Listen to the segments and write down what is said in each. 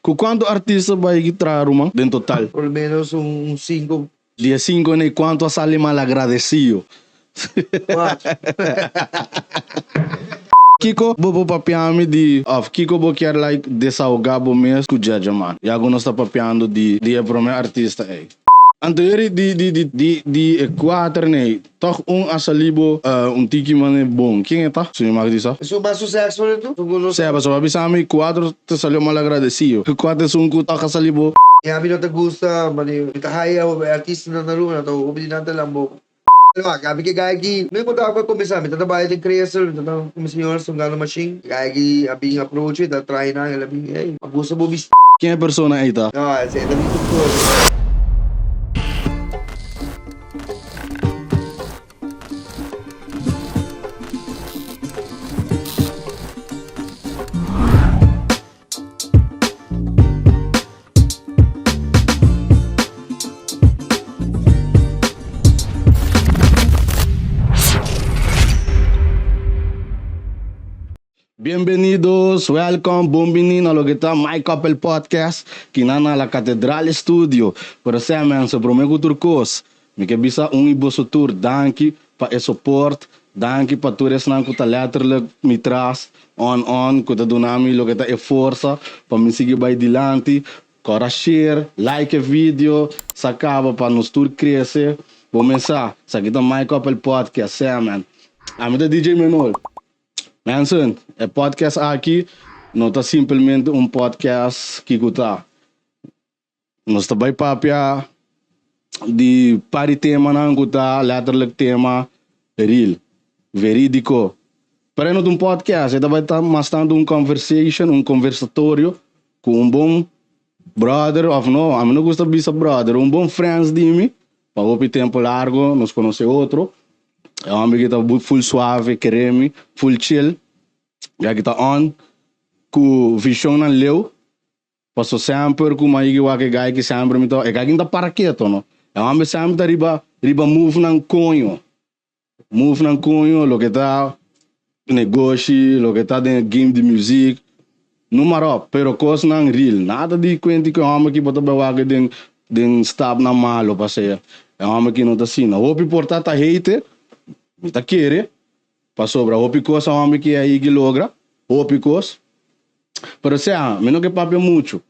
Com quanto artista vai entrar, mano, em total? Por lo menos 5, Dia 5, né? Quanto a sali mal agradecido. 4. Kiko, bobo papiame de... Kiko, bo quer like desahogar bo mesmo com o Jaja, man. E agora nós está papiando de pro meu artista aí. Anterior de Equator, né? Toch asalibo tiki mane bom. Quem é tá? Se me mag disso? Isso é um sucesso, né? Tu? Seba, só avisame quadro te salió mal agradecido. Que quadro é kuta asalibo. E a mim não te gusta, mano. Ita haya artista na luna, to obedinante lang mo. Kami kay gaya ki, may kung ako começar, may trabalho de criação, então como senhor sung gano machine, gaya ki abing approach it, try na, labing hey, abuso mo bis. Quem é a persona aí tá? No, esse é também tudo. Bienvenidos, welcome, bombinin a lo que está My Couple Podcast, que na la Catedral Studio. Por isso, man, se prometo turcos, me que bisa iboso tour, danke para o suporte, danke para tu resnan que tá letterlijk me traz, que tá donando lo que tá força, para me seguir by dilante, cora share, like o vídeo, sacava para nos tour crescer. Vou começar, isso aqui tá My Couple Podcast, man. A mim é DJ Menor. Mensen, o podcast aqui não está simplesmente podcast que está. Nós também papia de pari tema não está, letterlijk tema real, verídico. Para não podcast, ele vai estar mostrando conversatório com bom brother, of no, a mim não gosta de ser brother, bom friends de mim, para o tempo largo, nos conhecer outro. É um homem que está full suave, creme, full chill. Já que está com visão na leu. Passou sempre com uma igual que gai que sempre me toca. É que ainda para quieto, não? É um homem sempre está riba move na conho. Move na conho, lo que está negócio, lo que está dentro game de music. Número, pero coisa não real. Nada de quente que é um homem que bota bawaga den stab na malo, passeia. É um homem que não está assim. Não, o importar tá hater. Está querer, para sobra, o picos é um homem que é aí que logra, o picos. Pero sea, menos que papo muito.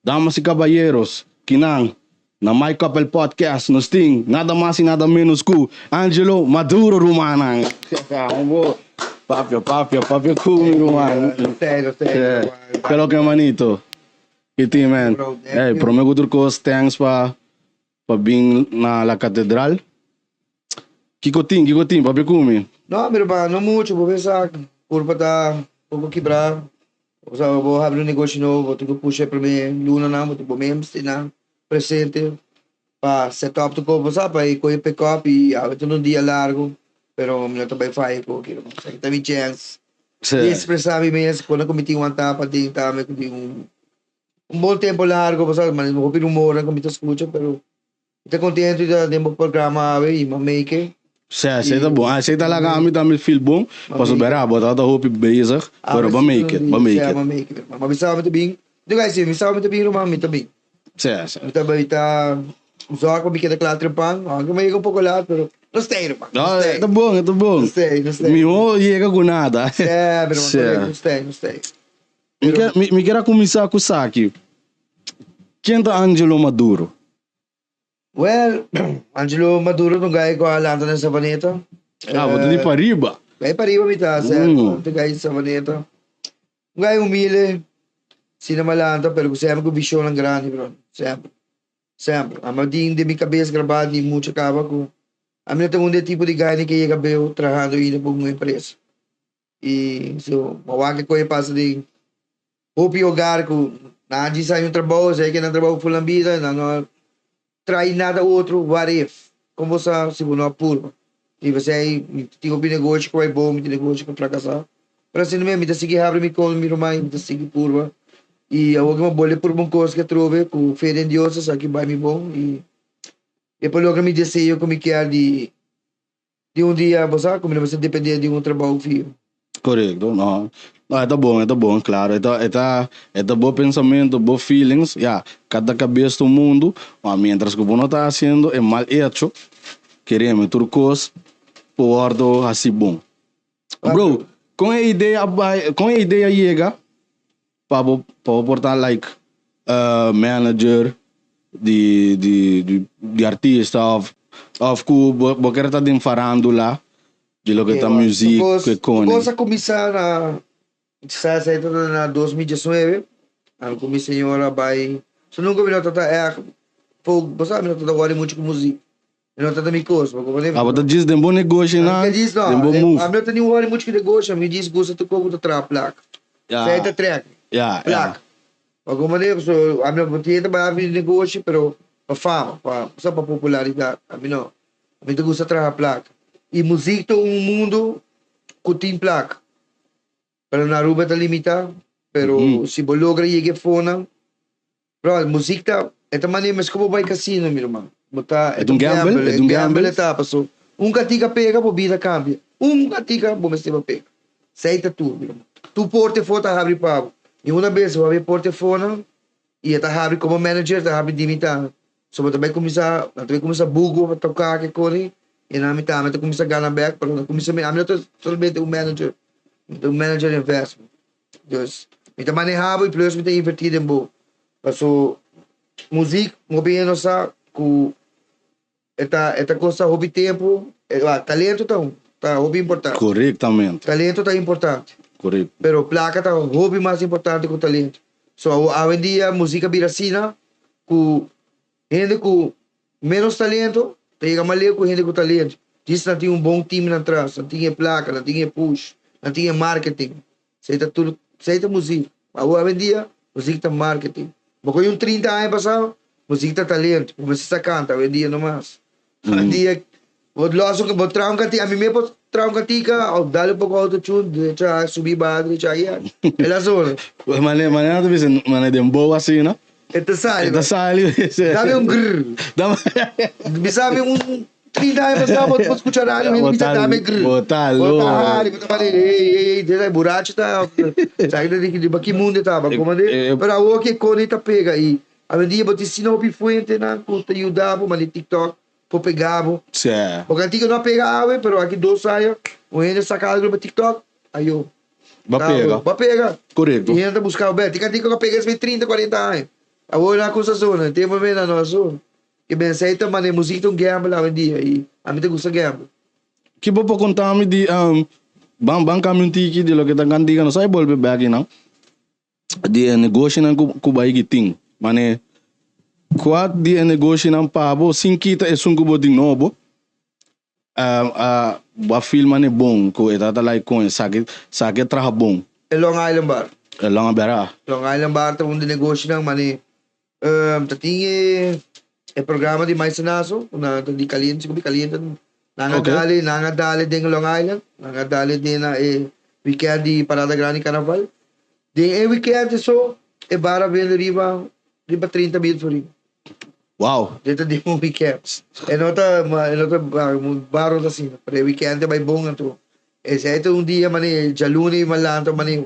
Damas e caballeros, que não, na My Couple Podcast, nos tem nada mais e nada menos que Angelo Maduro Romana. Papio, cool, Romana. Sério. Pelo que manito. E tem, man. Prometo turcos, thanks para vir na la catedral. Kiko tim, papi kumi. No, meu irmão, não muito, vou pensar, por para vou quebrar. Vou abrir um negócio novo, vou puxar para mim, luna não, vou mesmo na presente, para setup do corpo, sabe, para ir com o pick-up e ter um dia largo, pero eu também faço, porque também chance. E expressar mesmo, quando eu cometi uma etapa, também bom tempo largo, sabe, mas não vou pedir hora, como eu escuto, pero estou contente de meu programa e make it. Sim, tá bom. Sei tá lá kami também feel bom. Posso ver a botar da hope bezig, pero ba make it. Mas bisa mo tabing. Do guys, bisa mo tabing rumah mi tabing. Sim. Kita baita usar ko bikita clatre pan. May ko pouco lá, pero não stay rumah. Tá bom. Não stay. Meu chega com nada. Não stay. Me quero começar com o saque. Quem tá Angelo Maduro? Well, Angelo Maduro no gaya ko alanta na Sabaneta. Boto de pariba. Gaya pariba mita, certo? Ito gaya sa Sabaneta. Gaya humile, sinamalanta, pero sempre ko visyon ng grande, bro. Sempre. Ama di mi cabeça gravado, di mucha cava ko. Ami na tangong tipo de gaya ni kaya cabelo, trabajando ina po mga empresa. E, so, mawagi ko yung pasa de hopi hogar ko, naandi sa yung trabaho, sa ikin ang trabaho full ng vida, try nada outro, what if? Como você se não apura? E você aí, tem um negócio que vai bom, tem negócio que fracassar. Para assim mesmo, me seguir abre me com meu mãe, me seguir purva. E eu vou bolhe por bom coisa que trove, com fé em Deus, sabe que vai me bom e depois logo me desejo como que é de um dia, você como você depender de um trabalho fio. Correto, não. Ah, tá bom, claro. É bom pensamento, bom feelings. Yeah, cada cabeça do mundo, mientras que você está fazendo é mal hecho, queremos turcos, por assim bom. Bro, com a ideia chega para portar like manager de artista of que você está de farándola, de lo que está música, que Supos a começar na na 2019, a como senhora vai, so nunca me nota pô, você me nota agora muito com música. Me nota também coisa, mas como Ah, você diz de bom negócio, não né? diz De não, bom move. a me nota nem hora muito que negócio, me diz gosta tu como tu tra placa. Feita track, placa. Mas como so a me nota para abrir negócio, pero para fama, para popularidade, a mim não. A mim tu gosta tra placa. E música um mundo que tem placa. Pero na Aruba está limitado. Pero se você logra chegar fora, bro, música esta maneira, mas como vai casino, meu irmão? Botar É um gamble? É um gamble? Etapa, so. Katika pega, a vida cambia. Katika, bom, mas você pega. Seita tu, meu irmão. Tu portfólio tá abre pavo. E uma vez você vai portfólio e tá abre como manager, tá abre dimitar. So, você vai começar bugo, a tocar que corre. E na mitad, você começa a ganhar back, pero começa a mim, somente um manager investment. Dus, met manejava e plus met invertido em bo. Paso música, governo sa ku eta coisa hobby tempo, talento tá hobby importante. Corretamente. Talento tá importante. Correto. Pero placa tá hobby mais importante que o talento. So hoje em dia música biracina ku gente com menos talento, pega mal com gente com talento. Diz não tem bom time na trás, não tinha placa, não tinha push, não tinha marketing. Sei música. Mas hoje em dia, música tá marketing. Porque 30 anos passado, música tá talento. Você está canta, hoje em dia não mais. Hoje em dia, vou logo que vou traum cantica, a mim mesmo traum cantica, ao dar um pouco autotune, deixa subir barra, deixa aí. É a zona. Maneira de ver, maneira de boa assim, né? Esta sai. Esta sai. Dá-me um grrr. Me sabe 30 anos passado, vou escutar a rádio, me dá-me grrr. Botar louco. Botar a rádio, botar ei, buraco tá. Sabe de que mundo estava, como de? Para o que conecta pega aí. A dia botar sinal pifuente na, que te ajudava, mas no TikTok, por pegava. Sim. Porque antigo não pegava, mas aqui 2 anos, o gente sacava no TikTok, aí eu. Vai pegar. Correto. E ainda buscar o Beto. Antigo eu peguei 30, 40 anos. Agora na coisa zona, tem uma vez na nossa zona. Que bem, sei também, música é um gamble lá em dia, e a mim te gusta gamble. Que bom para contar-me de bang caminho tiki de lo que tá cantiga não sai volver back não. De negócio não cubai que tem, mané. Quatro de negócio não pabo, sem kita é sungo boding novo. A filma é bom, que é tá lá com saque trabalho bom. É Long Island Bar. É Long Island. Long Island Bar tá onde negócio não, mané. Tinha é programa de mais naso, na de caliente, como caliente. Nangadali ding Long Island, nangadali din na weekend di Parada Grande Carnaval. De weekend so e bara vendo riba 30 mil for. Wow. Dito di mo weekend. E nota baro assim, para weekend vai bom ato. E se ito um dia mani jaluni malanto mani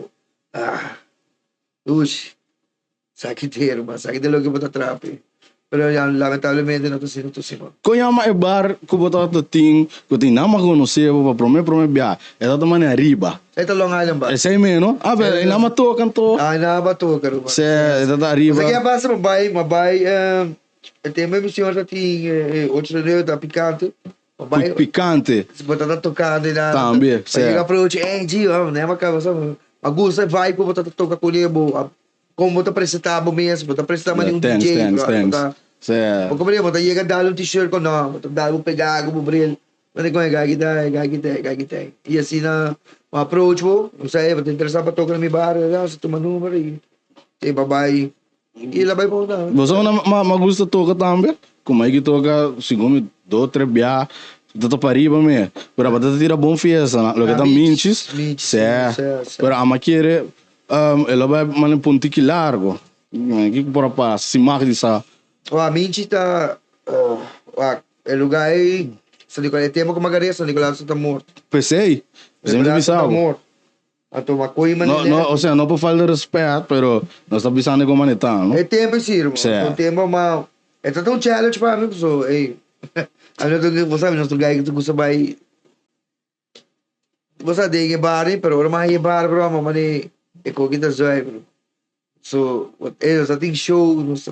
sakitero, mas sakitero que bota trape. Pero lamentablemente não estou sendo. Conhama é bar que botar o ting, que tem não me conhecer, para prometer bia. É da maneira riba. É da Long Island Bar. É sei mesmo, velho, não matou canto. Não matou, cara. É da riba. Mas aqui passa mabai, tem mesmo senhor que tem outro reunião da picante. Picante. Se botar tocando lá. Também. Chega para o Gio, né, mas cara, magusa vai para botar tocar com ele, como botar apresentar mesmo, botar apresentar mais um DJ. Porque eu botar chega dar um t-shirt com não, botar dar pegar com o brilho. Mas como é gagitei. E assim na approach mo, saya ba't interesa pa to ka na may bar, sa tumanumar babae. Ila ba po na? Você não magusta toca também? Como é que toca, segundo 2, 3 bia, Dito pariba me, pero para tira bom fiesta, na lo que tá minches, pero a maquiere, ela vai mane pontiqui largo, que por para se magri sa. A minchi tá, o lugar aí, se digo é tempo que magaria, se digo lá está morto. Pensei, sempre bisau. Ato makoy man No, no, o sea, no por falta de respeto, pero no está pisando como manetão, não? É tempo sim, irmão. Certo. É tempo, mas é tanto um challenge para mim, pessoal. Ei, ano to você sabe, nós lugar que tu gosta vai. Você tem que bar, pero ora mais bar, bro, mas é com que tá joia, bro. So, nós tem show, nós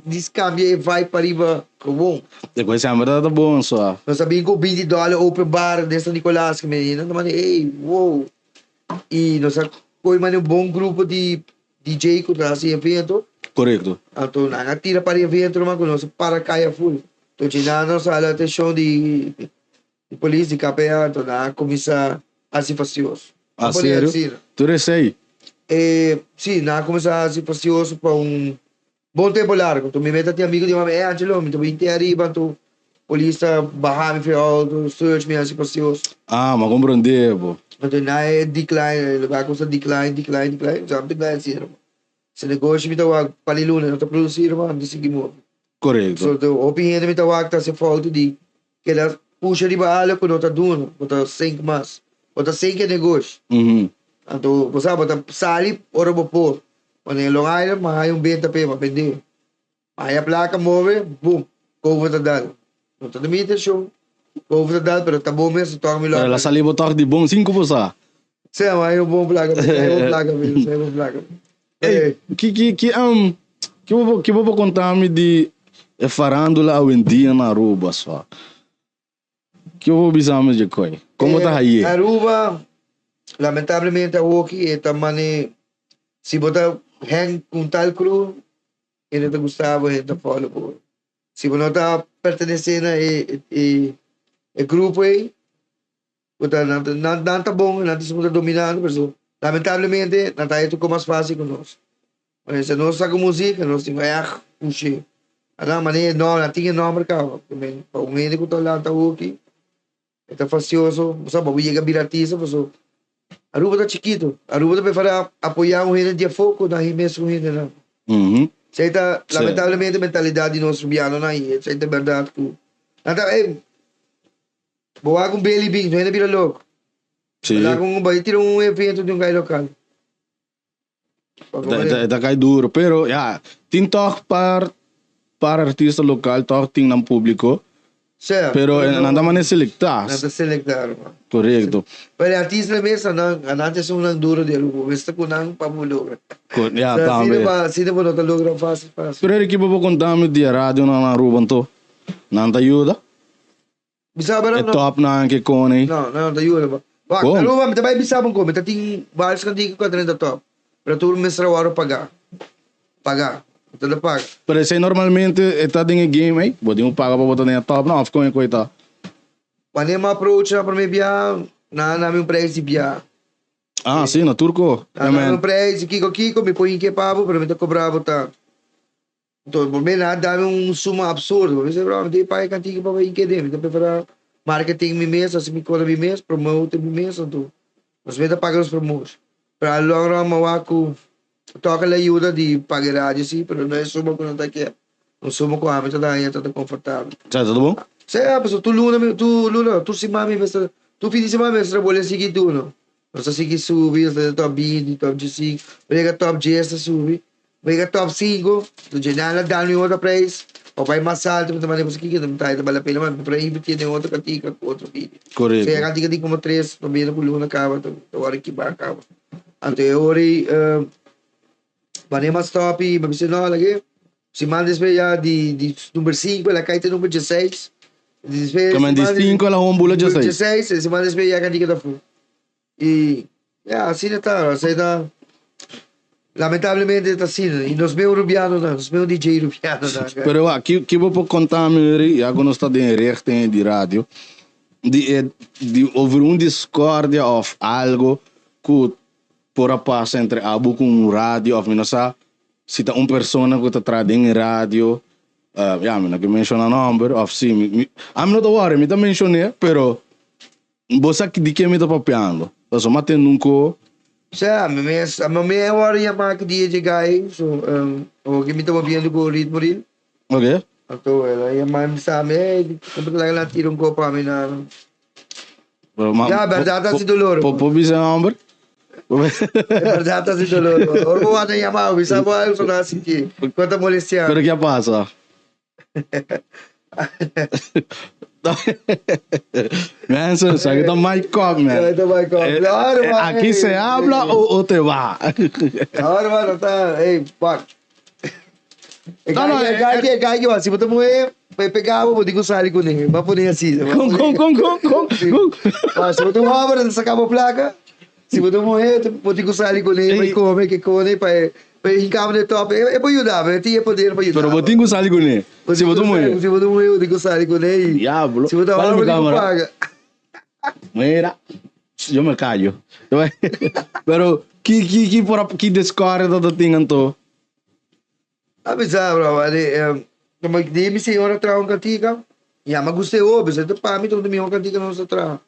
descambia e vai para riba, com bom. Depois sempre tá bom, só. Nós sabíamos que o $20 open bar dessa Nicolás que menina, mas ei, wow. E nós foi um bom grupo de DJ que traz evento. Correto. Então, nanga tira para evento, mas nós para caia full. Então, tinha nós a atenção de polícia, de KPA, então, na começar a se facioso. Ah, sério? Tu receio? Sim, na começar a se facioso para bom tempo largo. Então, me meta tem amigo de uma Angelo, me tô indo arriba, então, polícia barra me alto, search me assim facioso. Ah, mas compreendebo. Então, na decline, lugar com decline, já decline, sim, irmão. Se negócio me tawag paliluna, não tá produzir, mano, de seguir mo. Correto. So, the opinion me tawag tá se falta de que ela puxa de bala quando tá duro, bota 5 mas, bota 5 negócio. Então, você sabe, bota sali, ora bopo. Quando é Long Island, mas aí benta pe, mas vender. Aí a placa move, boom, cover tá dado. Não tá demite show, cover tá dado, pero tá bom mesmo, toca me Ela saliu botar de bom 5 você. Sim, aí é um bom placa, é um bom placa. Ei, que vou contar-me de farândola hoje em dia na Aruba só. Que eu vou avisar-me de coisa. Como tá aí? Aruba, lamentavelmente, aqui é também, se botar hang com tal crew, ele não gostava, ele não follow. Se você não está pertencendo a grupo aí, não está bom, não está dominando, mas lamentavelmente, não está indo mais fácil com nós. Mas se nós sacamos música, nós temos que puxar. Não tinha nome cá. Para um médico está lá, está aqui. Está facioso. Sabe, vou chegar a virar artista, mas Aruba está chiquito. Aruba está para apoiar um rei de foco, na mesmo rei, não. Isso está, lamentavelmente, a mentalidade de nosso biano não é. Isso é verdade. Vou com um belly bing, não é vira louco. Sim. Vai tirar um evento de um gai local. Tá cai duro, pero tem toque para artista local, toque tem no público. Certo. Pero nada mais selectar. Nada selectar. Correto. Pero artista mesmo não são nang duro de aluno, basta ko nang pamulo. Também. Sino ba não logra fácil. Pero ele que vou contar me de rádio na Aruba to. Não te ajuda? Bisa ba É top na que cone. Não te ajuda ba. Aruba, me também bisa mo ko, me tating balas kan di ko kadren top. Para tu mesra waro pagar. Então paga. Pero se normalmente está em game aí, podemos pagar para botar na top, não, ficou em coisa. Quando eu approach para me via, na meu preço de via. Ah, sim, na turco. Na meu preço, kiko, me põe em que pago, para me te cobrar botar. Então, por mim, dá suma absurdo. Mas eu não pago cantiga para ir que dem. Então, para marketing me mês, assim me cobra me mês, promote me mês, então. Mas me dá pagar os promoções. Para logo mawaku toca a ajuda de pagar sim, mas não é suma que não está aqui. Não suma com a mente da aí está confortável. Já tudo bom? Certo, pessoal, tu se mami, tu fim de semana mesmo trabalha seguir tu, não? Nós seguir subir, top 20, top 15, pega top 10 subir, pega top 5, tu já dá no outro preço. O pai mais alto, mas também você que não está aí, vale a pena, mas para aí tem outra catica, outro vídeo. Correto. Se a catica tem como 3, também na coluna acaba, agora que vai acaba. Anteriori, panema stop, mas se não, lagi, se manda já de número 5, ela cai até número 16. Também de 5 ela rombula 16. 16, se manda já a catica da fu. E, assim está, lamentavelmente está assim, e nos meus rubianos, nos meus DJ rubianos. Pero aqui vou contar me já quando está de rechte de rádio, de houve discórdia of algo que por passa entre abu com rádio of minasa se tá persona que está trazendo em rádio me que menciona number of sim I'm not aware me tá mencionei pero você que de que me tá papeando eu só matei nunca a minha hora ia marcar dia de gai so o que me tá vendo com o ritmo dele ok então ela ia mais sabe como que ela tira copo a mim na verdade assim dolor por bisa number É verdade, tá sendo doloroso. Ora, vou andar em Yamaha, bisa mo ayo sa nasi ki. Quanta molestia. Pero ¿qué pasa? Man, so kita mic up, man. Ito ba ko? Claro, Aquí se habla o te va. Ahora, mano, tá. Ei, fuck. Não, não, Kaya, se você morrer, pegava, vou digo sali com ele. Mas por assim. Com. Se você morrer, você sacava a placa. Se você morrer, vou digo sali com ele, vai comer, que come, para hincar no top. É para ajudar, mas tinha poder para ajudar. Pero vos tengo salir con él. Si vos morrer. Se você morrer, eu digo sali com ele. Diablo. Se você morrer, eu digo paga. Mira, yo me callo. Pero, que descarga todo tingan to? Bisa, bro. Mas de me senhora trabalha cantiga. Ya, mas gostei óbvio. Você para mim todo mundo cantiga não se trabalha.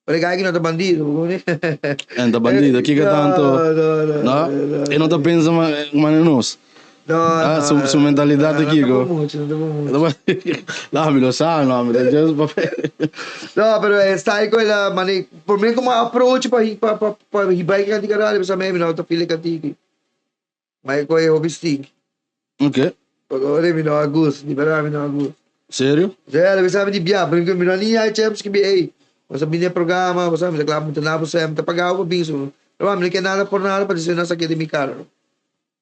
Para que não tá bandido, né? Anda bandido, que tanto? Não. E não tá pensando manos. Não. Su mentalidade aqui, go. Não Lá, me lo sabe, não, me lo papel. Não, pero está aí com ela, mano. Por mim como approach para hibai cantiga lá, bisa mesmo não tá pile cantiga. Mas com é hobby. Ok. Agora me não agosto, liberar me não agosto. Sério? Sério, bisa me dia, porque me não ia champs que be. Masa binigyan programa, basta may reklamo na po sa tapagaw ko binso. Pero may nada por nada para dizer nasa kaya de mi carro.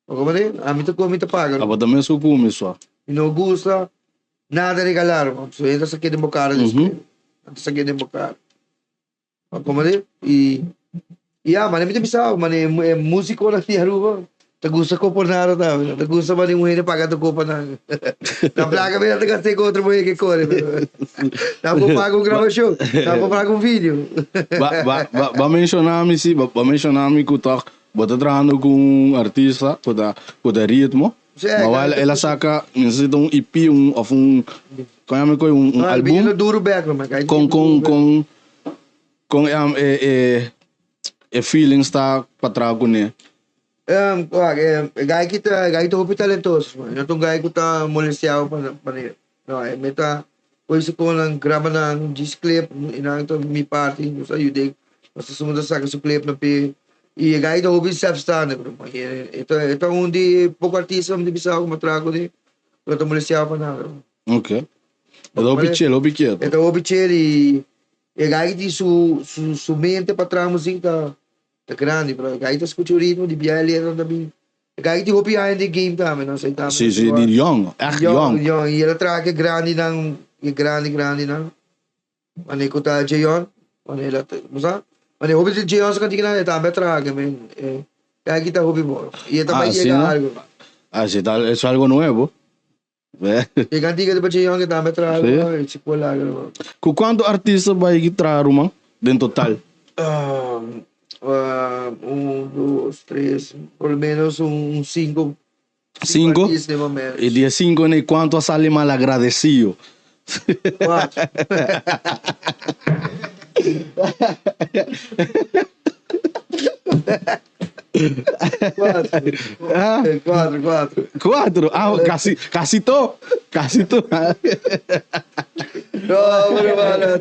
O como de, ami to kami to pagar. Aba também sou come só. E não gusta nada regalar, so entra sa kaya de mo carro después. Entra sa kaya de mo carro. O como de, man, may bisa, man, músico na niya rubo. Tagusa ko por nada ta. Tagusa man yung mujer paga to ko pa na. Na placa me tagaste ko outro mujer que corre. Na po pago gravação, na po pago vídeo. Ba mencionar-me se, ba mencionar-me que tá bota trabalhando com artista, com ritmo. Mas ela saca, necessita EP, of um álbum. Duro background, com feelings tá para trás com ele. Gaya kita hobi talentoso. Itong gaya ko ta molestiao pa niya. No, meta pois ko ng graba ng disc-clip, inang to mi party, sa yudig. Basta sumunod sa akin sa clip na pi. Gaya ito hobi self-stand. Ito hindi pouco artista, hindi bisa ako matrago di. Ito molestiao pa na. Ok. Ito hobi quieto. Ito hobi chill gaya iti su mente pa tra musika. Tá grande, bro. Kahit escucho o ritmo, di biyali ano também. Kahit di hopi ayan di game tama, no? Sa tama. Sim, de young, echt young. E ela traga grande ng. Ano ko ta Jayon? Ano ela, musa? Ano hobi di Jayon sa kantika na tama traga, men. Kaya kita hobi mo. E ita pa llega algo. Sí, tal, es algo nuevo. E kantika di ba Jayon que tama traga, e tipo lá. Quanto artista vai entrar, man? Dentro total? 1, 2, 3, por lo menos 5. 5? E de 5, né? Quanto sale mal agradecido? 4. 4? Ah, casi todo. No, mano.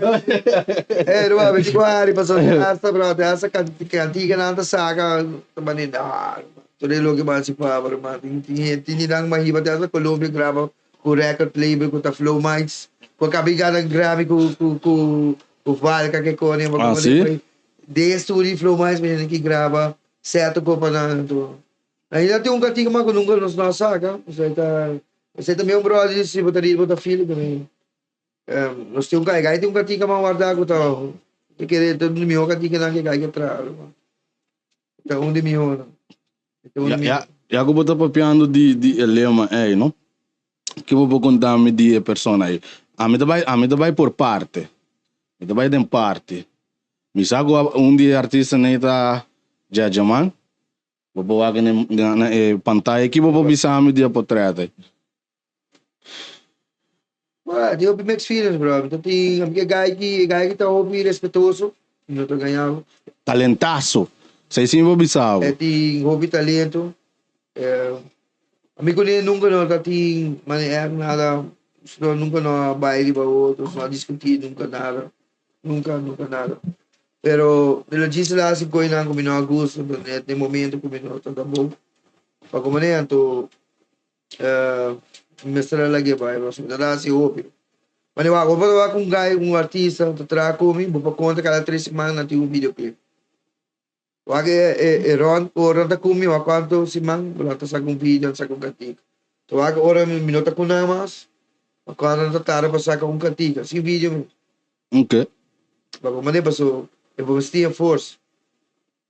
Ruba, 24, passou essa, brother. Essa cantiga na saga, também não. Tudo é logo mais se fala, mano. Tinha nang mahiba dessa Colômbia grava com record label com a Flow Minds, com a cabiga ng Grammy com Valka que com ele, ah, sim. Desde o Flow Minds mesmo que grava certo com para to. Ainda tem cantiga mas nunca nos saga. Você também brother se botar filho também. Nós temos gaya tem cantiga mas guardar com tal. Que querer todo mundo cantiga na que gaya tra. Então onde me honra. Já que eu botar papiando de lema aí, não? Que eu vou contar-me de persona aí. A mim vai por parte. Me vai de parte. Me sago dia artista nem tá Jajaman. Vou botar aqui na pantalla que vou bisar me dia portrait. Well, di hobi mixed feelings, bro. Então tem gaya que tá hobi respeitoso. Não tô ganhando. Talentaço. Sei sim vou bisar. Tem hobi talento. Amigo niya nunca no dating nada nunca no baile ba outros, não discutir nunca nada. Pero, nila disse lá, assim, ko ilang kumino gusto, net, de momento kumino, tá bom. Pag kumanehan, to, mestra lagi ba, mas dala si Opi. Maniwa ko ba kung gaya, kung artista, tatra ko mi, bupa konta cada 3 semanas natin yung videoclip. Wag ron, oran ta kumi, wag kwanto si Mang, wala ta sa kong video, sa kong katika. So, wag oran, minuta ko na mas, wag kwanto ta tara pa sa kong katika. Si video mo. Ok. Bago mani pa so, Evolution Force.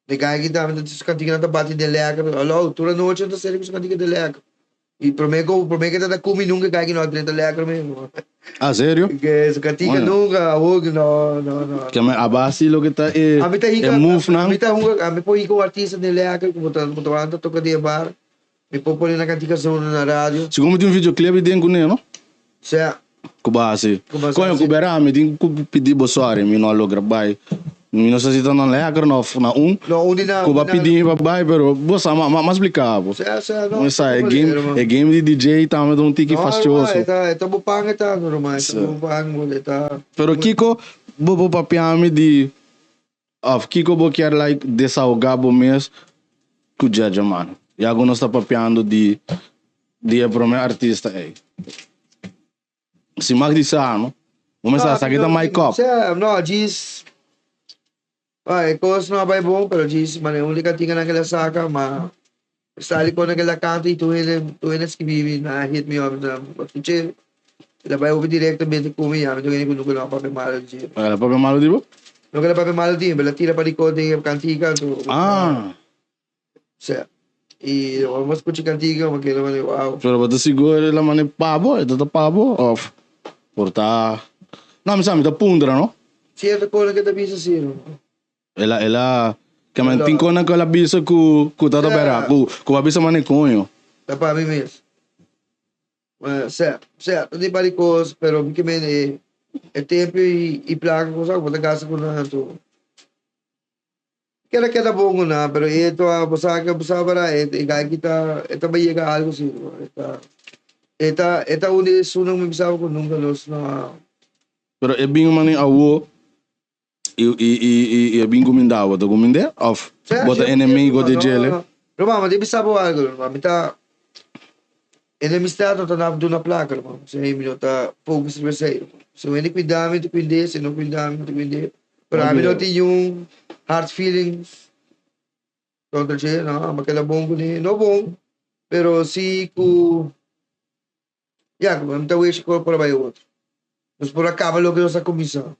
Kaya kita namin sa kantika na tabati de leca. Alo, tura noche na série sa kantika de leca. E prometo kita na kumi nunca kaya ginawa de leca mesmo. Ah, sério? Que sa kantika nunca, huwag, no. Que a base lo que tá é move, não? Amita hunga, ami po ikaw artista de leca, kumutawan ta toca de bar. Me po poli na kantika sa na rádio. Segundo tem um videoclipe dentro né, não? Sa, Com base. base, Quando eu cobrar, me tem que pedir boçore, me não logra bai. Me não sei se tá na letra na no, undi na. Kuba pedir para bai, pero bossa mas explicava. Sa, no. Mas é game de DJ, tá, mas um tique fastioso. Ito mo pangit no, Roman. Ito mo pangit mo, Pero Kiko, bobo papiame de Kiko bo quer like desahogar bo mês com o Jaja, mano. E agora nós tá papiando de pro meu artista aí. Se mag di sa, no? Vamos a sa kita mic up. No, diz. Ay, cos no abay bom, pero diz, mane, uli ka tinga naquela saca, sali ko naquela canto e tu ele escrevi na hit me up na patuche. Ela vai ouvir diretamente comigo, eu ganhei quando não papel malo de. Ela papel malo di bo? Não quero papel malo de, ela tira para recordar cantiga, Ah. Certo. E vamos escutar cantiga, mas que ela vai wow. Pero bato siguro ela mane pabo, ito tá pabo off. Porta. Não, me sabe, tá pundra, no? Certo coisa que tá bisa sim. Ela que man tinko na ko la bisa ku tata pera, ku abisa mane conho. Tá para mim mesmo. Certo, de baricos, pero que me é tempo e placa com sabe, botar gasta com na to. Queda bom na, pero ito a bosa para gai kita, ito ba chega algo sim, ita onde sunang me bisava com nunca nos na. Pero é bem mane awo e bem gumindava, do guminde off. Bota inimigo de gele. Roma, di bisava algo, mami ta enemistado tá na placa, mano. Se aí melhor tá pouco se você. Se ele cuidar, me cuidar, se não cuidar, me cuidar. Para mim não tem hard feelings. Contra che, não, mas aquela bom ni, não bom. Pero se ku vamos tá wish ko para vai outro. Mas por acaba logo essa comissão.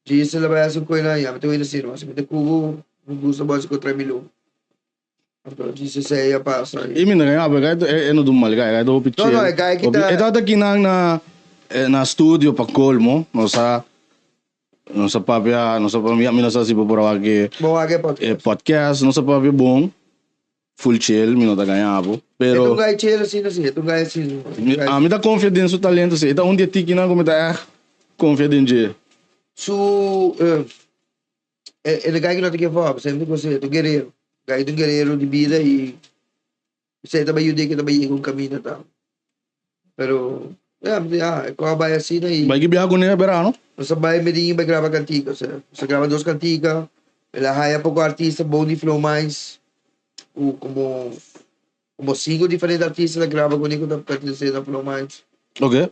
Diz ela vai assim coisa aí, mas tu ainda assim, mas me cubo, não gusta mais que 3 milhões. Disse se ia passar. E mina ganha, é no do mal, ganha do pitcher. Não, é ganha que tá. Ito aqui na studio pa colmo, no sa papia, no sa pamia, mina sa si popora que podcast, no sa papia bom. Full chill, mina tá ganhavo. Pero tu ganha chill assim, tu ganha assim. Me dá confiança no seu talento, assim. Então onde tiki na como tá confiante. Su ele ganha que não tem que falar, sempre você, tu guerreiro. Kahit yung guerrero de vida e você também yun que também yung caminho tá. Pero ko abay assim e vai gibiha ko niya berano. Sa bay medinho ba grava cantiga, sa grava 2 cantiga. Ela haya pouco artista Boni Flow mais como 5 diferentes artistas la grava com nico da pertencer da Flow mais. Okay.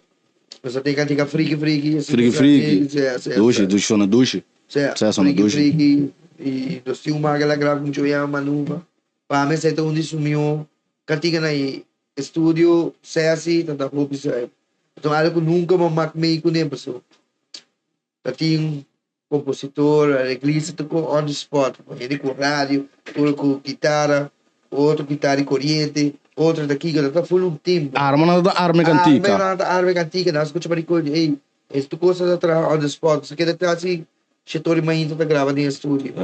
Mas tem cantiga freaky. Dushi na dushi. Freaky. E nós tínhamos uma galera grava com Joia Manuva. Para mim, você onde sumiu. Cantiga na estúdio, se assim, tanta roupa isso aí. Então, algo que nunca me macmei com nem pessoa. Tinha compositor, a igreja tocou on the spot. Ele com rádio, outro com guitarra, outro guitarra e corrente, outro daqui, que tá full um tempo. Arma cantiga. Arma cantiga, nós escutamos para coisa. Ei, esse tu coisa atrás on the spot. Você quer estar assim. Setor ainda tá gravando em estúdio.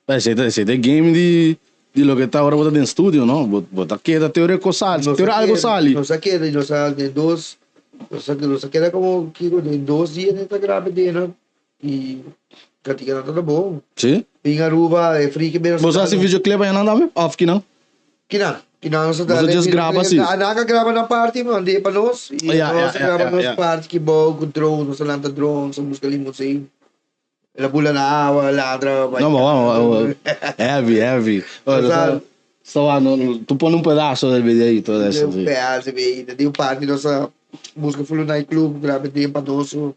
Esse é game de lo que tá agora botando em estúdio, não? Bota queda teoria com sal, teoria algo sali. Não sa queda, não sa de dois, não sa queda como que de 2 dias né tá gravando e cantiga não tá bom. Sim. Pingaruba é freak mesmo. Você assiste videoclipe aí não dá me? Off que não? Que não sa dá. Você just grava assim. Naga grava na parte, mano, de para nós. E nós grava nas parte que bom, com drone, nós lanta drone, só música limusine. La bula na água, ladra. Não, mas heavy. Olha, só tu põe um pedaço do videito desse. Um pedaço, velho. Deu parte nossa música foi no nightclub, grave tempo nosso.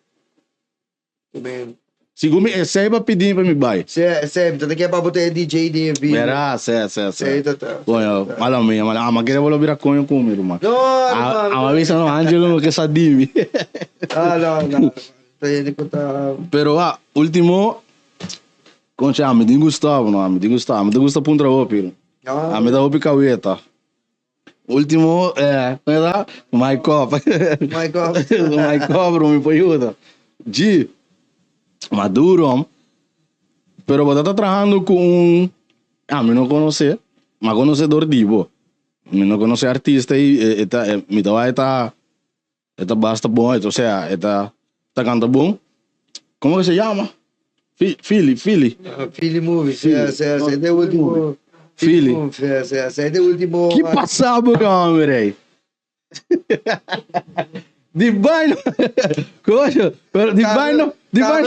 Também. Segundo me, esse aí vai pedir para me vai. Sempre, tanto que é para botar DJ de vídeo. Era, Tá. Bom, mala minha, mas queria voltar virar conho comigo, mano. Não, A vez no Angelo que sadimi. não. Tá. Pero último, concha, me di Gustavo, não, me di Gustavo puntra opiro. Me dá opi kaweta. Último, era my cop. My cop, bro, me ajuda. G, Maduro, pero você tá trabalhando com me não conhece, mas conhecedor divo. Me não conhece artista e me dá eta basta bom, ou seja, eta canta bom. Como que se chama? Philly. Philly Movies, é o último. Philly. É o último. Que passava, homem? Di baino, coisa, di baino,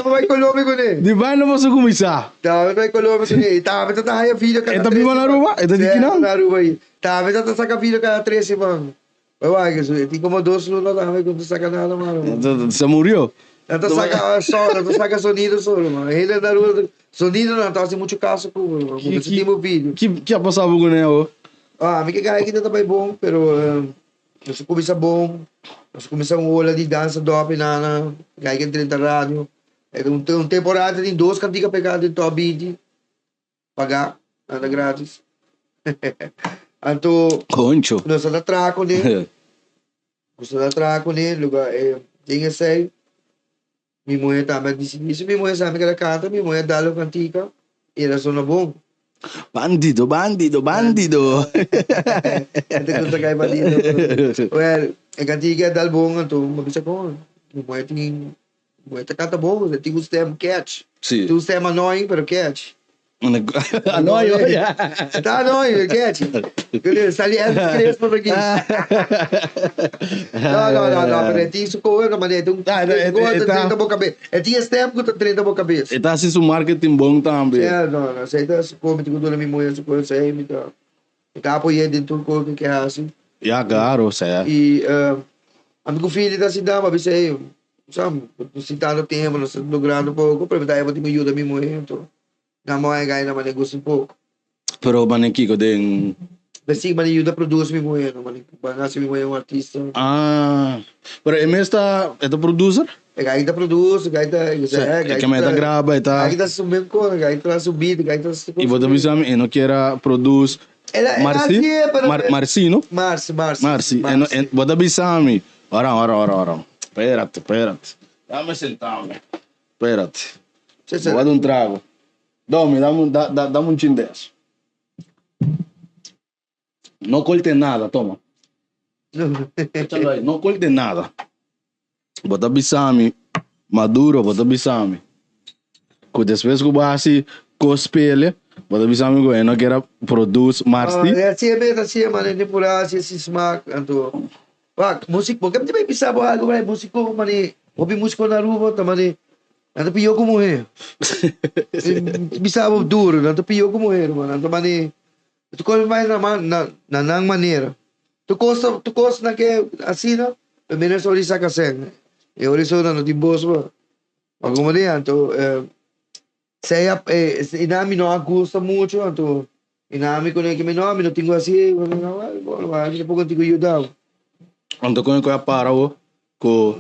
vai econômico né? Di baino você começar. Vai econômico né? Tá aí a filha cada. Eta viva na rua, eta de não. Na rua aí. Tá saca filha cada 3 semanas. Vai que tem como 2 lunas lá, quando saca nada mano. Você morreu? Tá saca só, tá saca sonido só, mano. Ele na rua, sonido não, tá assim muito caso com, porque tem vídeo. Que passava com ele? Me que cara aqui tá bem bom, pero nós começamos nós começamos a olhar de dança do Apinana, aí que entra na rádio. É um temporada tem 2 cantigas pegadas em top beat, pagar, nada grátis. Então, Concho. nós estamos atraco, né? Lugar, tem esse minha mulher também disse isso, minha mulher sabe que ela canta, minha mulher dá a cantiga, e ela sona bom. Bandido. Então, tá cai bandido. Well, a cantiga dá bom, então, mas bisa ko, minha mulher canta bom, tem os temas catch. Sim. Tem os temas annoying, pero catch. Annoying, Tá annoying, catch. Saliendo crespo aqui. Não, mas tem isso com ela, mas tem um 30 boca cabeça. Tem esse tempo que 30 boca cabeça. E tá assim, o marketing bom também. Não, sei tá, se come, tem que minha mulher, se come, sei, me tá. Tá apoiando dentro do corpo que é assim. Claro, certo. E amigo filho da cidade, mas você sabe, se tá no tempo, nós estamos logrando um pouco, para dar eu vou te ajuda a minha mulher, então. Na mãe ganha na negócio um pouco. Pero maneki ko din. Basi man ajuda a produzir minha mulher, mas minha mulher é um artista. Pero esta producer? Gaita produz, gaita Que me grava, tá. Gaita subir com, gaita subir, gaita. E vou te avisar, eu não quero produz. Marci, não? Marci. Vou te avisar, ora. Espérate. Dame sentar-me. Espérate. Vou dar um trago. Dame um chin desse. Não colte nada, toma. Não colte nada. Vou te avisar-me. Maduro, vou te avisar-me. Que depois que eu vou assim, cospele, vou te avisar-me que eu não quero produzir Marci. Assim, mano, nem por assim, esse smack, então. Música, porque eu também pensava algo, músico, mano, ouvi música na rua, também. Nanto piyo ko mulher. Bisabo duro, nanto piyo ko mulher, mano. Nanto mani. Tu coisa mais na nang maneira. Tu costa na que assim, não? Primeiro só isso que sen. E ora só não tem boss, mano. Alguma dia, então inami não gosta muito, então inami ko na que me não tenho assim, não pouco tenho ajudar. Então quando eu paro com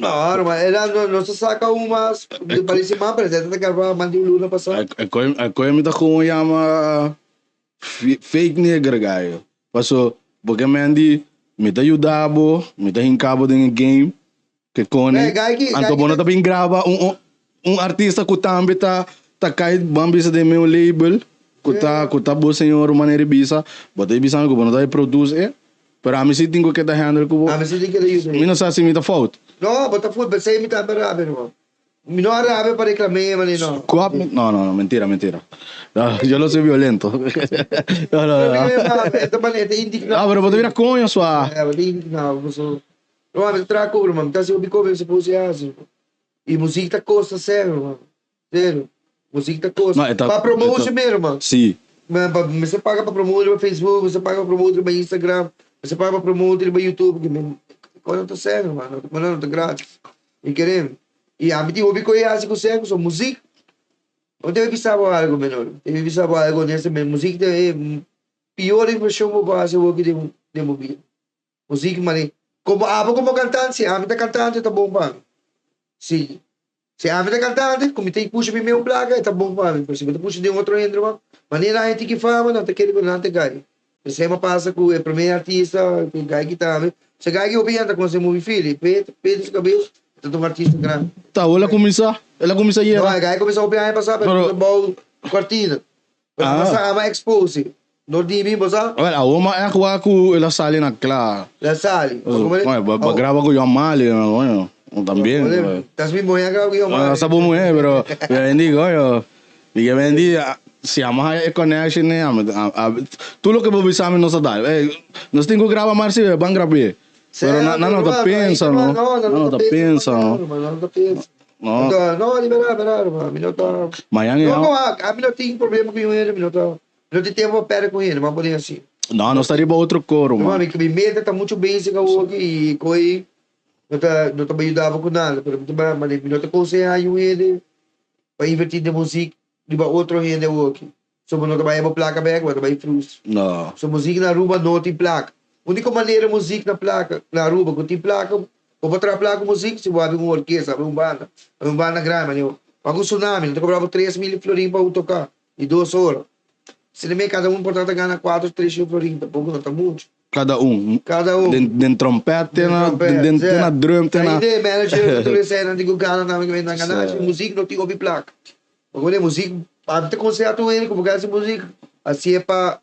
não, mas ela não se saca umas, parece mais presente da carva mandi luna passar. A coisa me tá com chama fake negra, gaio. Passou, porque me tá ajudando, me tá encabo de game, que cone. Então bom tá bem grava artista que também tá cai bambisa de meu label, que tá bom senhor maneira bisa, botei bisa que bom tá produz para mim se tenho que tá handle com. Me se tem que isso. Me não sabe se me tá falta. No, bota fútbol, sei me tá barabe, irmão. Me não arabe para reclamar, mano, não. Coap? No, mentira. Yo no soy violento. No. Pero vos te miras coño, suá. Não, mas trago, irmão, tá se ubicou, você pôs assim. E música tá costa sério, irmão. Sério. Música tá coisa. Não, Para promotion mesmo, mano. Sim. Você paga para promover no Facebook, você paga para promover no Instagram, você paga para promover no YouTube. Quando tá sério, mano. Mano, não tá grátis. E querendo. E a mim tem hobby que eu acho que eu sei, só música. Eu devo pensar algo menor. Devo pensar algo nessa mesmo. Música é pior impressão que eu faço de música. Música, mano. Como cantante, se a mim tá cantante, tá bom para mim. Sim. Se a mim tá cantante, como tem que puxar para meu placa, tá bom para mim. Por exemplo, puxa de um outro entro, mano. Maneira a gente que fala, não tá querendo não te gai. Você me passa com o primeiro artista, que gai que tá, se gai que obviamente com esse movie filho, Pedro os cabelos, tá um artista grande. Tá, ela começa aí. Não, a gai começou a opinar passar pelo bom cortina. Para passar a mais expose. No dia mesmo, sabe? Olha, a uma é a que ela sale na clara. La sali. Vai gravar com o Yamali, não também. Tas mi moya grava com o Yamali. Sabe como é, pero vendi, olha, e vendi se ama é connection né, tudo que você sabe não sabe. Nós temos que gravar mais se bang gravar. Pero não tá pensa, não. Não tá pensa, não. Não tá pensa. Não, liberar, minuto. Mas não, a mim não tem problema com ele, minuto. Não tem tempo para com ele, mas por assim. Não estaria para outro coro, mano. Não, que me meta tá muito bem se hoje e coi não tá me ajudava com nada, mas não tá conseguindo ele para invertir de música, de outro rende hoje. Só não trabalha para placa bem, mas trabalha frustro. Não. Só música na rua não tem placa. A única maneira música na placa, na rua, quando tem placa, ou para trabalhar com música, se vai uma orquestra, uma banda grande, mas paga um tsunami, não te cobrava 3.000 florins para tocar, e 2 horas. Se nem cada um portanto ganha 4, 3 florins, pouco não tá muito. Cada um. Den trompete, na drum, na... Aí, manager, tu recebe, digo, gana, não ganha, música não tem ouve placa. Agora, música, até concerto ele, como ganha música, assim é para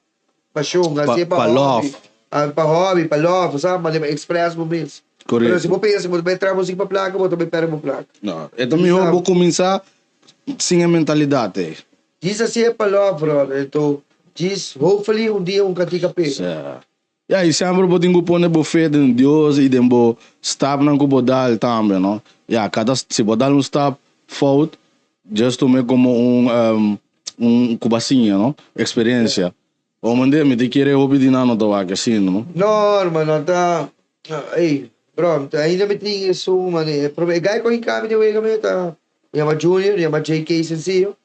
show, assim é para love. Para hobby, para love, sabe? Mas é express momentos. Correto. Mas se você pensa, você vai entrar música para placa, você também perde uma placa. Não, então eu vou começar sem a mentalidade. Diz assim é para love, brother. Então, diz, hopefully, dia cantica pega. E aí, sempre vou ter que pôr na fé de Deus e vou estar na cubodal também, não? Se vou dar stop forward, just to make como cubacinha, não? Experiência. O mande me te querer hobby de nano to assim, não? Não, mano, tá. Ei, pronto, ainda me tem isso, mano. Gai com encaminho de wega me tá. Chama Junior, chama JK sencillo.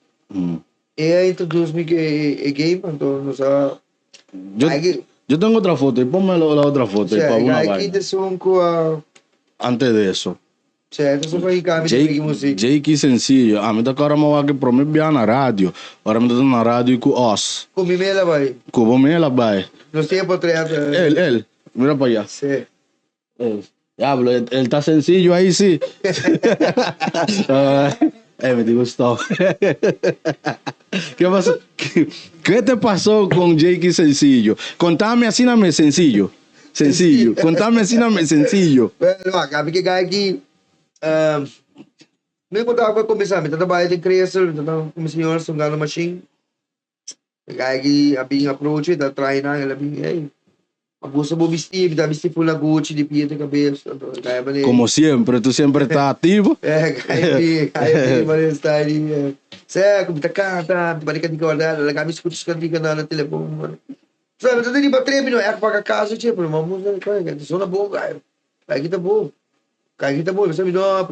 E aí introduz-me que game, então não sabe. Eu tenho outra foto, ponme la outra foto. Aqui de som com a... Antes disso. Certo, só para encaminho de música. JK sencillo. Me dá cara mal que para mim bem na rádio. Agora me dá na rádio com os. Com Mimela vai. Com Mimela vai. Não sei por trás. Ele. Mira para allá. Sim. Diablo, ele está sencillo aí, sim. Me gostou. ¿Qué te pasó con Jake Sencillo? Contame así, name sencillo. Contame así, name sencillo. Bueno, acá que aqui. Me contava para começar, eu trabalho de criança, então como senhor, sou gano machine. Aqui, a bem approach, da treinar, ela bem, ei. Abuso mo vestir, dá vestir full na Gucci, de pia de cabeça. Como sempre, tu sempre está ativo. Kaya mas está ali. Saya, como tá canta, balikan di guarda, kami escuta na telefone. Sabe, tu tem para treino, é para casa, tipo, mas música, cara, isso não é bom, cara. Aí tá bom. Sabe, não,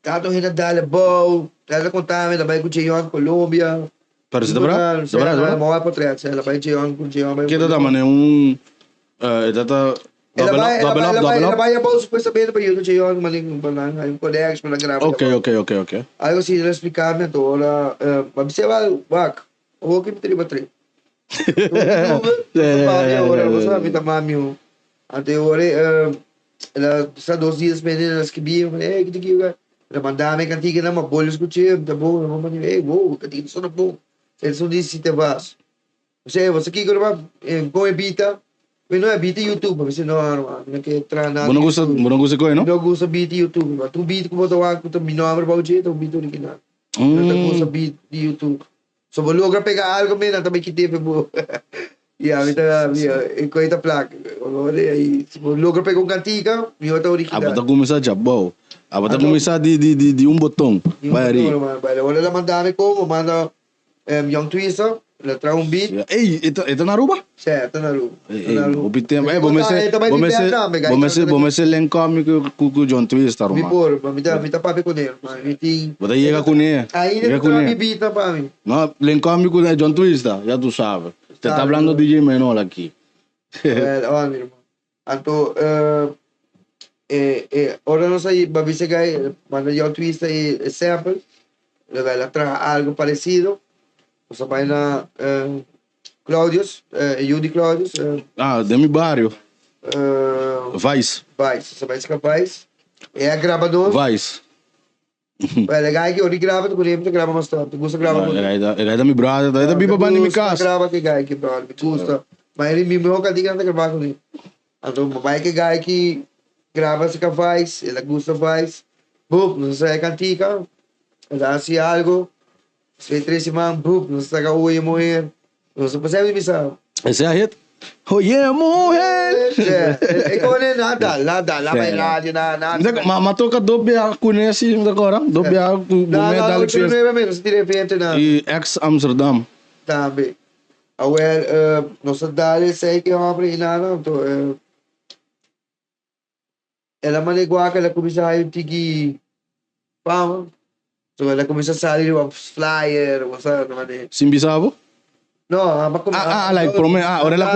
tá tão renda dale bom, tá contando, da vai com Jeon, Colômbia. Para se dobrar? Dobrar, não é para trás, ela vai Jeon, que tá mané ela vai a bolsa supostamente para eu tinha um malinho para um colega para gravar. Ok. Aí eu se explicar me toda, mas você vai, o que me triba tre. Agora você sabe da mami, até agora ela está 2 dias pendendo as que biam, que ela mandava cantiga na uma bolha escutei, tá bom, não mano, cantiga só bom. Eles são disse te vas. Você que agora com evita. Mas não é beat YouTube, você não quer entrar na. Não gosta coisa, não? Não gosta beat YouTube. Tu beat que botou lá, tu me nome para o jeito, o beat original. Não gosta beat de YouTube. Só vou logo pegar algo mesmo, também que teve bom. Yeah, ikaw ita placa. Aí, logo pegou cantiga, e outra original. Apa tá começar já bom. Apa tá começar de um botão. Vai ali. Olha lá mandar como, manda Young Twister, ela traz um beat. Ei, ito na Aruba? Certo, na rua. Obitem, você len comigo com John Twister, Me mano. pôr, me dá papi com ele. Bota chega com ele. Aí ele traz me beat para mim. Não, len comigo com John Twister, já tu sabe. Você tá falando DJ menor aqui. Olha, meu irmão. Então, ora não sei, mas você vai, manda Young Twister e sample, ela traz algo parecido. Você vai na Claudius, Yudi Claudius. De mi barrio. Vice. Você vai ser capaz. É gravador. Vice. É legal que eu gravo, tu conhece, grava bastante. Tu gosta de gravar muito. Ele é da mi brother, ele é da biba banda mi casa. Grava que gai que brother, me gusta. Mas ele me melhor que diga não gravar com ele. Então, vai que gai que grava se capaz, ele gosta faz. Bum, não sei cantica. Ele assim algo. Se três semanas, bum, não sei o ia morrer. Não se percebe missão. Esse é a hit. Oye, mulher! É como nem nada, bailar, nada. Mas toca dobe a conhece agora, dobe a com medalha que não é mesmo, se tira evento na. e ex Amsterdam. Também. Well, nossa dali sei que abre nada, então ela manegua que ela começa a tigi fama. So ela começa a sair o flyer, o sabe, Simbisavo? não, Like promete. Ora ela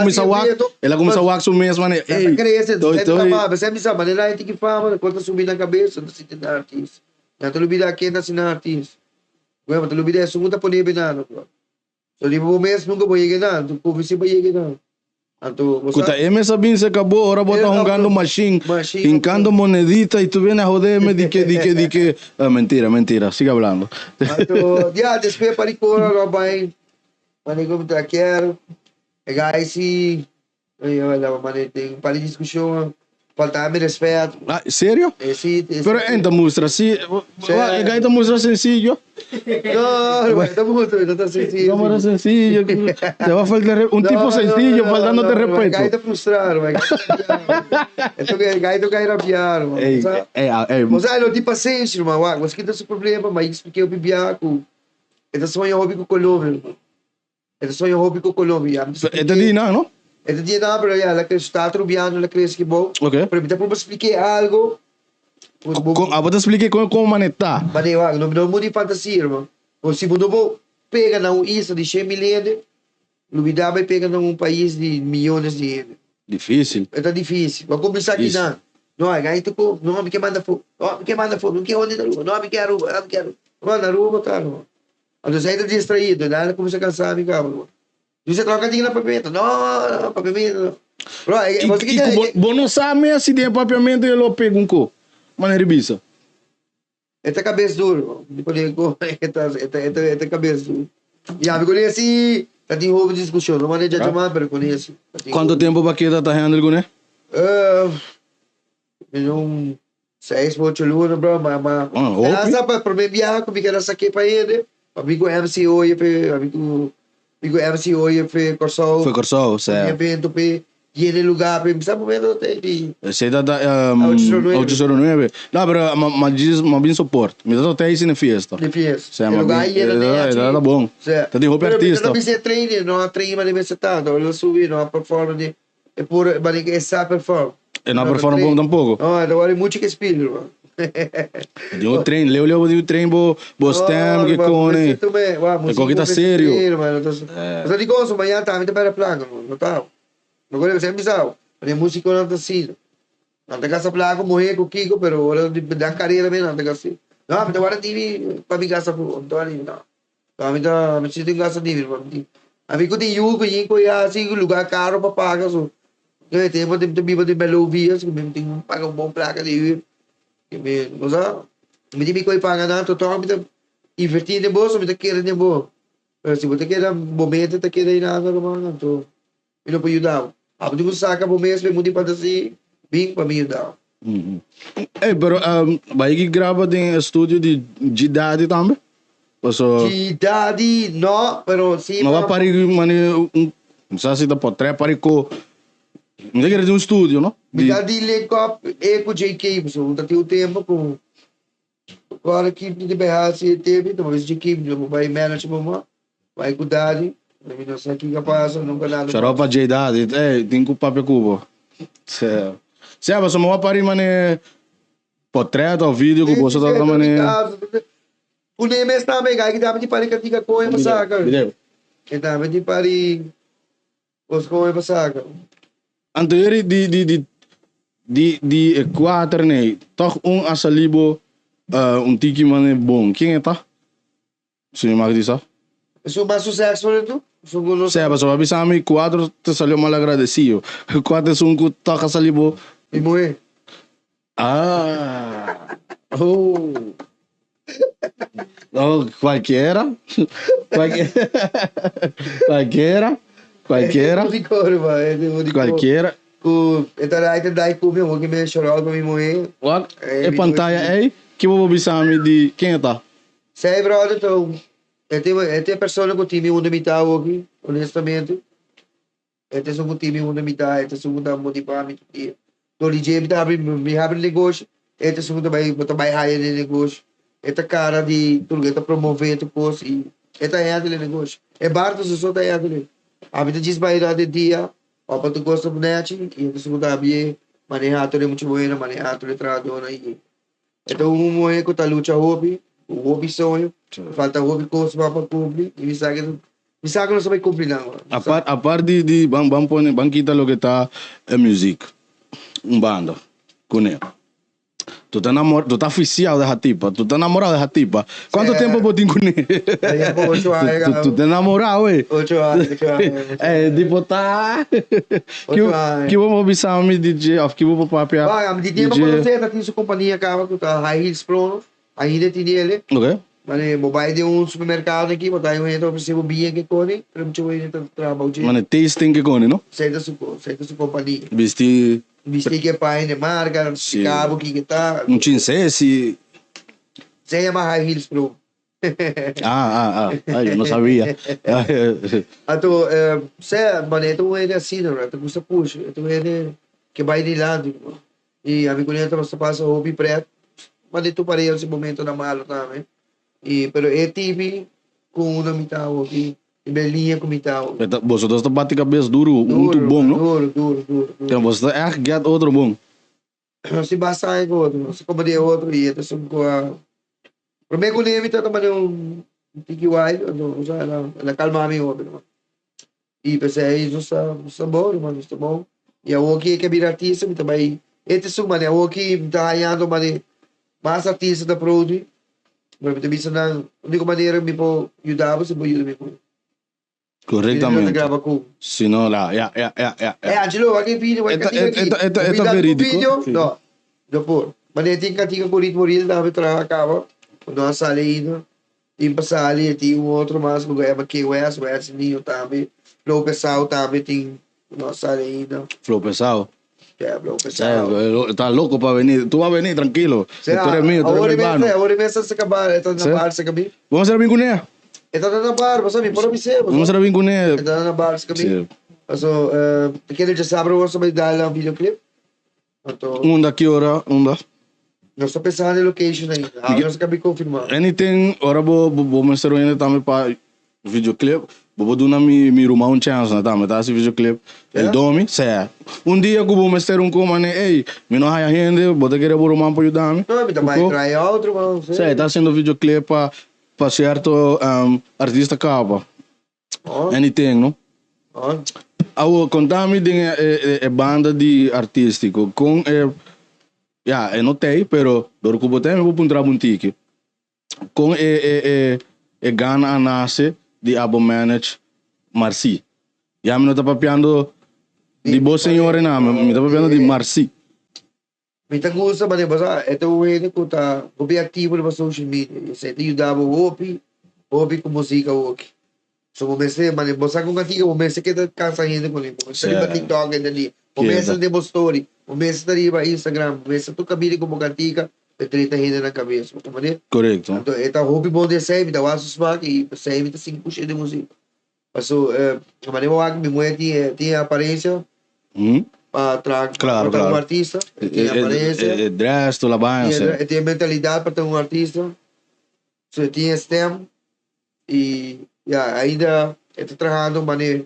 começa a wax o mês, mano. Ei, cresce, você me sabe, ela tem que fama, quando subir na cabeça, não se tem artista. Já te lubida aqui na cena artista. Ué, mas te lubida é segunda por nível nada. So di mo mês nunca vou chegar não, tu você vai chegar não. Então, Kuta, essa bem se acabou, ora bota jogando machine, hincando monedita e tu vem a joderme de que. Mentira, siga falando. Então, já, depois para icora, lá vai. Manigo me quero. Guys, se olha, mano, tem para discussão, falta-me respeito. Sério? Sim. Pero enta mostra, se gaita mostra sencillo. Não, está sencillo. Não era sencillo. Te va a faltar tipo sencillo, faltándote respeto. Gaita frustrado, Esto que gaita cai rabiar, mano. Mas aí não tem paciência, mano. Mas que tem esse problema, mas expliquei o bibiaco. Esse sonho hobby com Colômbia. Esse sonho hobby com Colômbia. É de não? É de não, pero ela que está trubiando, ela cresce que bom. Ok. Pero depois expliquei algo. Vou te explicar como manetar. Mas não muda de fantasia, irmão. Se você pega na isla de 100 milhões, Lubida vai pegar num país de milhões de euros. Difícil. É difícil. Vou começar aqui não. Não, aí tu não me manda fogo. Não me manda fogo. Não quer onde na rua. Não me quer rua. Não me quer. Mano, na rua, cara. Então você está distraído. Nada começa a cansar, me calma. Você troca dinheiro na papimenta. Não, papimenta. Bom, não sabe se tem papimenta e ele pega um co. Maneira bisa. Esta cabeça duro. Esta cabeça duro. E a me conhece. Tá de roubo de discussão. Não maneja de chamar, mas conheço. Quanto tempo para que tá handle com ele? 6, 8 lunas, bro. Mas ela sabe para mim viajar comigo, ela saquei para ele. Amigo MC hoje, amigo MC hoje foi Corsol. Foi Corsol, certo. Evento pe e ele lugar para sabe momento tem. Você dá 809. Não, mas diz, mas bem suporte. Me dá até isso na festa. De festa. Certo, mas era bom. Tá de roupa artista. Não precisa treinar, não treina mas você tá, não subir, não performance é por mas é sabe perform. E não performa bom tampouco. Não, agora é muito que espírito, mano. Eu treino, eu de treino bostem que cone. É coisa tá sério. Mas eu digo, amanhã tá, me para placa, não tá. Agora você é bizarro. Mas música não tá assim. Não tem essa placa morrer com o Kiko, pero agora da carreira mesmo não tem assim. Não, mas agora tive para me gastar por, então ali não. Então, me sinto em gastar de vir, amigo tem yugo, yinko ya assim lugar caro para pagar so. Eu tenho de belo vias, que mesmo tem pagar um bom placa de vir. Mas me diz que paga não, total me investir em bolsa, me tá querendo em bolsa. Se você quer momento, tá querendo nada, mano, então eu não pode ajudar. A gente saca o mês, vem muito para assim, bem para me ajudar. Pero vai que grava em estúdio de idade também? De idade, não, pero sim. Mas vai parar Não sei se dá para trepar com... Não sei que de um estúdio, não? Me dá de link up com JK, pessoal. Não tem o tempo com... Agora que de berrar se teve, então esse JK, vai manage mama, vai cuidar, não sei o que passa, nunca nada. Xaropa J-Dad, tem que papel cubo. Se é, mas uma pari mane portrait ou vídeo que você tá mane. O nome é também, que dá de pari que diga coisa pra sacar. Que dá de pari os coisa pra sacar. Anterior de Equator né, toch asalibo tiki mane bom. Quem é tá? Se me mag disso. Isso mais sucesso né tu? Seba, só para saber quatro te salió mal agradecido. Quatro é que toca salibo. E moe. Ah. Oh. Oh, qualquer. Então daí come o que me chorou com moe. What? É pantalla aí que vou bisame de quem tá? Sei brother então. Esta pessoa que time onde me tá aqui, honestamente. Esta é um time onde me tá, esta é um da motivamento. Do DJ me abre negócio, esta é um também high de negócio. Esta cara de tudo que promover esta coisa e esta é a de negócio. É barato se só tá é ali. A vida diz vai dar de dia, ó para tu gosta do net e esta segunda abrir manejar tudo muito bueno, manejar tudo trabalhando aí. Então um momento que tá luta hobby, o hobby sonho. Falta hobby coisa para cumprir e me sabe não sabe cumprir não. A parte de banquita lo que tá é music, banda, com ele. Tu tá oficial da tipa, tu tá namorado da tipa. Quanto tempo você tem com ele? 8 anos. Tu tá namorado, ué? 8 anos. Tipo tá. Que vou avisar me DJ, que vou papia. Ah, me diz para você, tá tem sua companhia acaba que tá High Heels Pro, ainda tem ele. Ok. Mas mobile de supermercado aqui, botar um entro para ser bem que cone, para me chamar ele trabalho. Mano, tasting que cone, não? Sei da sua companhia. Vesti que pai de marca, cabo que tá. Não tinha se Se chama High Heels Pro. Eu não sabia. Então, tu é assim, não, tu custa puxa, tu é que vai de lado, e a minha colher você passa o hobby preto, mas tu parei esse momento na mala também. E pero é tipo com uma mitad aqui, e belinha com mitad. Você está bate cabeça duro, muito bom, não? Duro. Então você é get outro bom. Se basta aí outro, se como de outro e até só com a primeiro com ele tá tomando tiki wild, não, já ela calma a mim outro. E pensei isso está bom, mano, está bom. E a aqui que vira artista, me também. Este suma, né? O aqui está ganhando, mano, mais artista da produto. Mas também se não, única maneira me pode ajudar, você pode ajudar me. Corretamente. Se não lá, Angelo, aqui vídeo, vai verídico. Não, depois. Mas ele tem que com ritmo real, dá para acaba. Quando a sala ainda, tem passar ali, tem outro mais que é que o S ninho também. Flow pessoal também tem nossa sala ainda. Flow pessoal. Flow pessoal. Tá louco para venir. Tu vai venir tranquilo. Tu é meu, tu é meu mano. Agora mesmo se acabar, está na bar, se acabar. Vamos ser bem com ele. Está na bar, você me pode dizer. Vamos ser bem com ele. Está na bar, se acabar. Also, quero já saber você vai dar um videoclip. Que hora? Não estou pensando em location ainda. Não se acabei de confirmar. Anything, ora vou mostrar ainda também para videoclip. Vou dar mi rumah chance na também, tá? Esse videoclip. Ele dorme, certo. Dia que vou mostrar como, né? Ei, me não há gente, vou ter que ir para o rumah para ajudar-me. Não, me também trai outro, mano. Certo, tá sendo videoclip para certo artista capa. Anything, não? Contame de banda de artístico com eu notei, pero do que botei me vou encontrar um tique com Gana nasce de abo manage Marci. Já me não tá papiando de boa senhora não, me tá papiando de Marci. Me tá gostando, mas é o ele que tá objetivo na social media. Você te ajudava o hobby com música hoje. So comecei, mas você com cantiga, comecei que tá cansando com ele. Comecei para TikTok ali, comecei a demo story, comecei a Instagram, comecei a tocar vídeo com cantiga, e 30 gente na cabeça, como é? Correto. Então, é hobby bom de sempre, dá o aço smack e sempre tá 5% de música. Passou, mas eu acho que minha mulher tinha aparência para Claro, estar um claro. artista, tinha aparência, Dress, toda a banha, tinha mentalidade para estar um artista, so, tinha STEM e ainda estou trabalhando, mas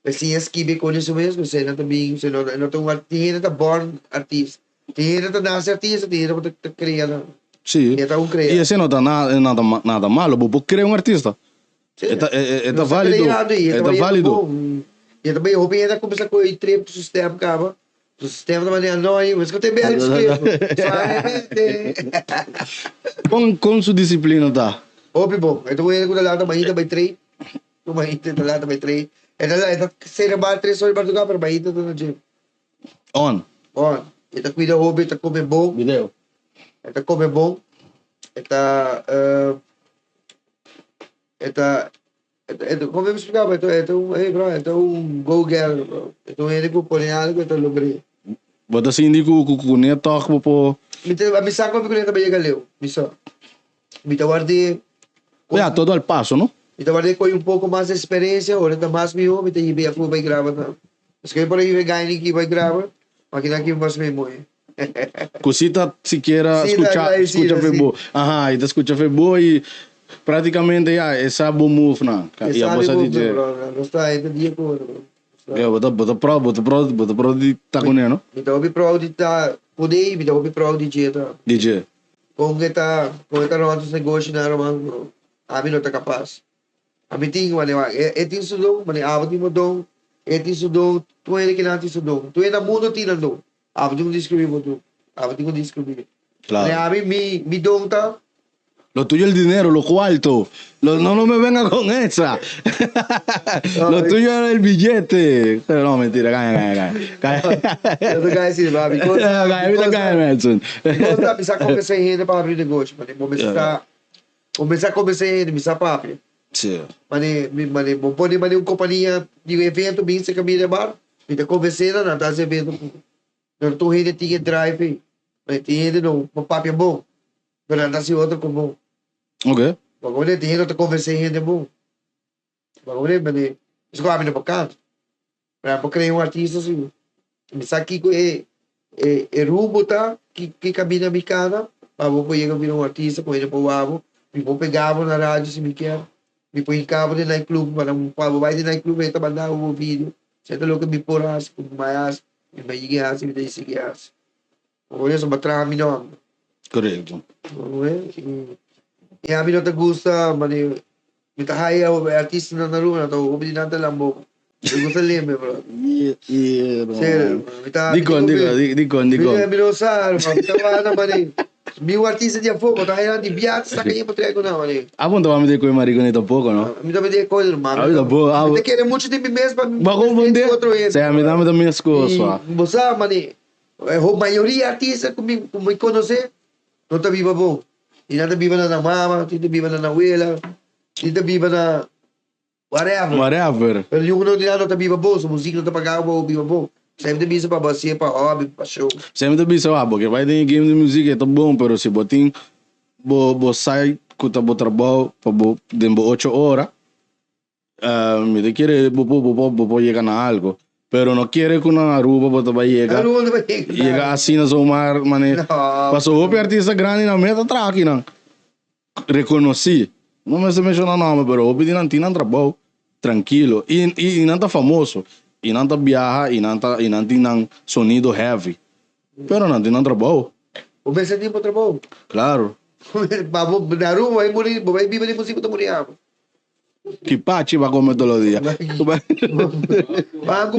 assim, esquive com isso mesmo, você não também, você não tem tinha tá born artista, tinha tá nasce artista, tinha tá criando, Sim. tinha tá um E criado. assim não está nada malo, porque criar um artista. É válido. É válido. E também eu ainda começar com o treino do sistema, cara. O sistema da maneira nós, mas que eu tenho bem escrito. Com sua disciplina, tá? Óbvio, bom. Então eu vou lá também treino. Também lá também treino. É lá, ser bar 3 horas para jogar para baixo do no On. Bom, ele cuida hobby, ele come bom. Video. Ele come bom. Como eu me explicava, então um go girl, bro. Então ele com polinário, então logrei. Bota assim, digo, com nem toque, po. Me saco a picoleta também galeu. Me guardei. Todo al passo, não? Me guardei com um pouco mais de experiência, olha, tá mais meu, me tem bem a full vai gravar, não. Mas que por aí vai ganhar que vai gravar, mas que aqui mais meio muito. Cosita siquiera Sim, escucha febo. Ajá, e te escucha febo e praticamente ya, essa bom move na. E a bossa DJ. Não está ainda dia com É, bota pro de tá com ele, não? me dá o pro de tá, poder, me dá o pro de dia, tá. DJ. Com que tá no outro negócio na romano, a mim não tá capaz. A mim tem, mano, tem sudão, mano, a mim mudou, tem sudão, tu é que não tem sudão, tu é na mundo tirando, a mim descrever muito, a mim descrever. Claro. A mim me dou tá. Lo tuyo es el dinero, lo cuarto. No me venga con esa. Lo tuyo es el billete. Pero no, mentira, calla. Eu tô ganhando esse babi. Calla, Madison. Começar a conversar em rede para abrir negócio, mano. Começar a conversar em rede, me sabe. Sim. Mane, bom pode mane uma companhia de evento bem se caminha bar, me tá conversando na das evento. Não tô rede tinha drive, mas tinha rede não, o papo é bom. Pero anda se outro como. Ok. Bagulho tinha outra conversa em rede bom. Bagulho mane, isso vai me no bocado. Para criar um artista assim. Me sabe que é rumo tá que caminha me cara, para vou pegar virar um artista, com ele para o abo, me vou pegar na rádio se me quer. Me põe em cabo de nightclub, para vai de nightclub, aí tá mandando um vídeo. Você tá louco, me porás, com mais, me vai guiar, me dá esse guiar. Olha só, batrá, me não. Correto. Não é? E a mim não te gusta, mano, me tá aí, artista na rua, tô obedecendo na lambo. Eu gosto de lembrar, bro. Sério, me tá. Dico. Me não sabe, mano, tá mano. Meu artista de fogo, tá aí de biata, está caindo para trás, não, mano. Aponta vamos de coisa marico nem pouco, não? Me dá de coisa, mano. A vida boa. Me quer muito de mim mesmo para me confundir. Sim, me dá minhas coisas, só. Você, mano, a maioria artista que me conhece, não tá viva bom. E não tá viva na mama, não tá viva na abuela, não tá viva na whatever. Pero yung não tá viva bom, a música não tá pagando bom, viva bom. Sempre bisa para você, para hobby, para show. Sempre bisa, porque vai ter game de música, é tão bom, pero se botin, bo sai, cuta bo trabalho, bo dembo 8 horas, me te quiere, bo llegar a algo. Pero no quiere que una Aruba bota vai llegar. Llega assim na somar, mané. Passou o artista grande na meta traque, não. Reconheci. Não me se menciona nome, pero o pedi não tinha trabalho, tranquilo. E não tá famoso. E não tá viaja, e não tem sonido heavy. Pero não tem trabalho. O mês tempo trabalho. Claro. Na Aruba vai morir, vai viver de música, tá morrendo. Que pati vai comer todos os dias. Bago,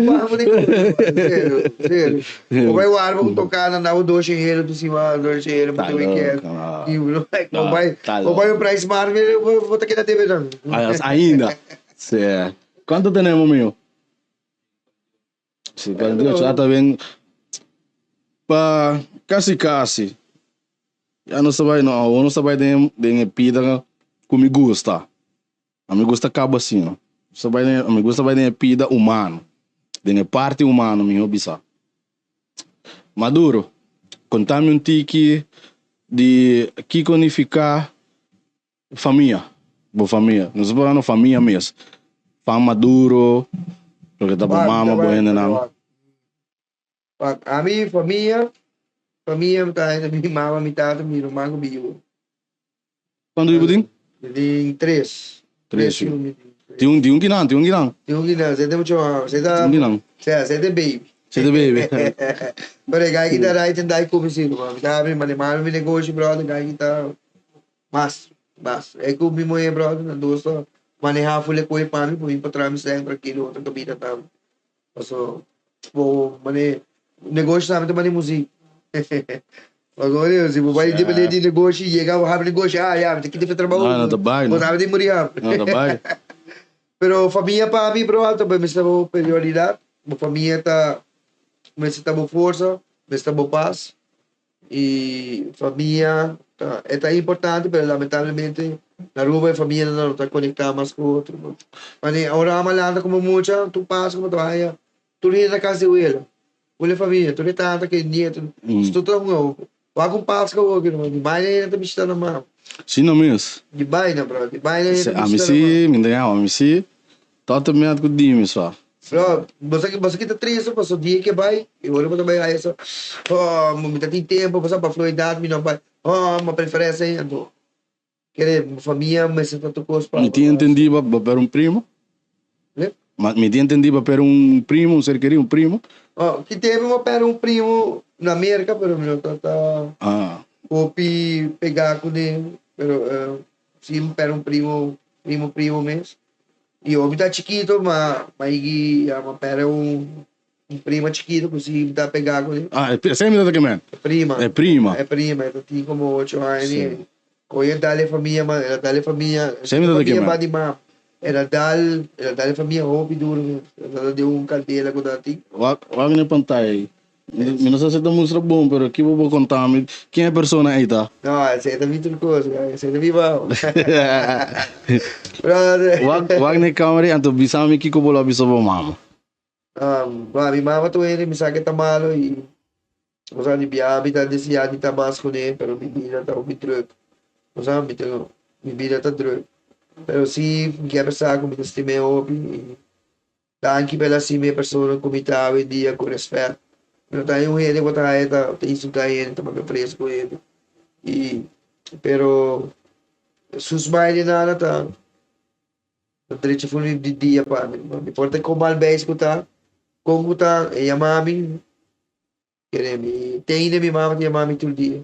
sério. O vai o arma tocar na o doce enredo do cima, doce enredo do weekend. E o vai o price Marvel, vou ter que dar TV não. Ainda. Certo. Quanto temos, meu? Sí, ya está bien. Pa casi. Ya no sabe, não sabe de pida que me gusta. A me gusta cabo assim, não. A me gusta vai de pida humano. De parte humana, me obisa. Maduro, contame tiki de que unificar família. Boa família. Não se fala família mesmo. fama duro, lo que tá pra mama, bohendo na. A minha família, tá, minha mama, minha tata, minha irmã, comigo. Quando ibu din? Tem três. Três, filmes. Tiung ginang. Tem um que não, você tem muito, você tá, Tiung ginang. você tem baby. Você de baby. Pero gaya kita right and dai como sino, mano. Sabe, manemar mi negócio, brother, gaya kita mas. É que o mimo é, brother, na dosto, manejar full ko e pami, po para trás sempre tranquilo, outra comida tá. So, po, mane negócio sabe também música. Agora, se você vai depender de negócio, chega o rápido negócio, já, tem que ter trabalho. Não tá bem, não sabe de morir. Não tá bem. Pero família para mim, brother, me está prioridade. A família tá me está força, me está paz. E família é importante, mas lamentavelmente na rua a família não está conectada mais com o outro. Mas agora a malanda como muita, tu passa como tu vai, tu nem na casa de ela. Olha família, tu nem tanta que nieto, tu tá um vai com passo com o outro, de baile ainda tá me estando mal. Sim, não mesmo. De baile, bro, de baile ainda tá A me mim estando mal. sim, me entendeu? A mim sim. Totalmente com dime só. Bro, você que tá triste, passou dia que vai, eu olho para também aí só, oh, me tem tempo, passar para fluidade, me não vai, oh, uma preferência aí, então, querer família, mas se tanto coisa para. Me tinha entendido para um primo. Mas me tinha entendido para um primo, um ser querido, um primo. Oh, que teve um primo na América, pero não tá copi pegar com ele, pero sim, para um primo mesmo. E eu me tá chiquito, mas para um prima chiquito, così tá pegar com ele. Sempre da que man. Prima. É prima. É prima, então tinha como 8 anos. Hoje dá-lhe família, Sempre da que man. Era dá-lhe família roupa duro, ela deu caldela com dati. Wag na pantay. Me não sei se mostra bom, pero aqui vou contar quem é a pessoa aí, tá? Não, essa é da vida coisa, essa é da viva. Wag na câmera, então bisa mi kiko bola bisa ba mama. Mi mama to ele me sabe que tá malo e você de biabi tá desse ano tá basco né, pero mi vida tá o truck. Você mi vida tá truck. Pero sim, quer pensar como este meu hobby. Anche pela si me persona come tava e dia com respeito. Não tem ele que tem isso daí, tá mais preso com ele. E pero sus mais nada tá. O direito foi de dia para mim. Me importa com mal bem escutar. Como tá e a mami querem tem minha mami todo dia.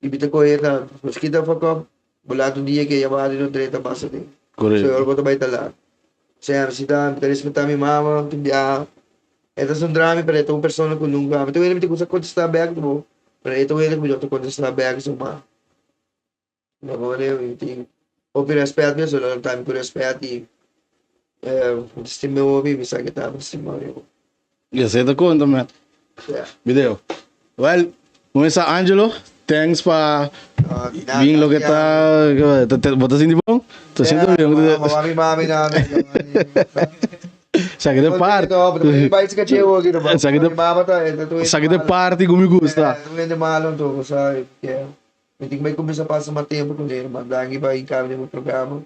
E bita com ela, mas que tá foco bulado dia que a mami não treta passa dele. Correto. So eu vou também tá lá. Sempre se dá, me respeitar minha mama, dia. Ito sa drama, pero itong persona ko nung gamit. Ito yung namin sa contest bag mo. Pero ito yung namin sa contest bag sa mga. Nakuha na yung ting. O pinaspeat mo, so lang time ko respeat. Stim mo, bisa kita, stim mo. Yes, ito ko, man. Video. Well, começa Angelo. Thanks pa being lo que tá. Botas hindi bom? Tô sendo bem. Mami na. Sakit de parte. Sakit de parte como me gusta. Não é de malo to, sabe? Hindi may começar a passar mais tempo com ele, mandangi ba em caminho no programa.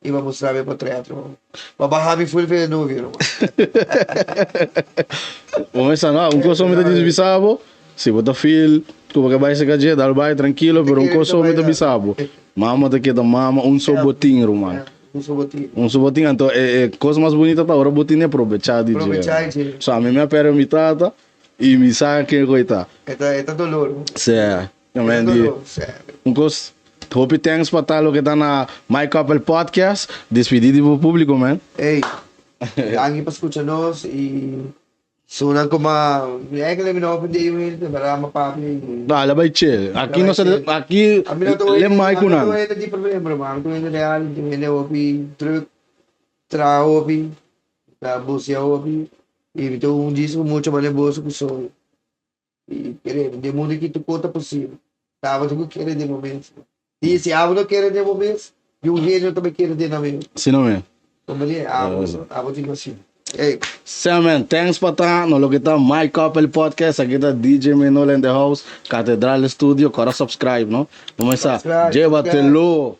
E vamos mostrar para o teatro. Babahami full fe no viro. Começa não, coisa me tá bisabo. Se bota feel, tu vai acabar esse gadget, dá vai tranquilo, pero coisa me tá bisabo. Mama te queda mama sobotinho, romano. Sobotinho, então coisa mais bonita tá, ora botinho é aproveitar de dia. Só a minha pera me tata e me sabe que coita. Eta dolor. Certo. Coisa, hope thanks para tal que tá na My Couple Podcast, despedido do público, man. Hey, angi pa escucha-nos e sunan ko que le mino de yung para mapapi. Dale, vai chill. Aqui não se aqui le mai kunan. Não é de problema, mano. Tu é real, tu é opi, truck, opi, da busia opi. E então disco muito mais bolso que sou. E querer de mundo que tu conta possível. Tava tu querer de momento. E se a não querer de momento, e o jeito também querer de momento. Se não é. Como ele é, abo digo assim. Hey. So man, thanks pa ta no lo que tá My Couple Podcast, aqui tá DJ Menol in the house, Catedral Studio, para subscribe, no? Vamos a, llévatelo.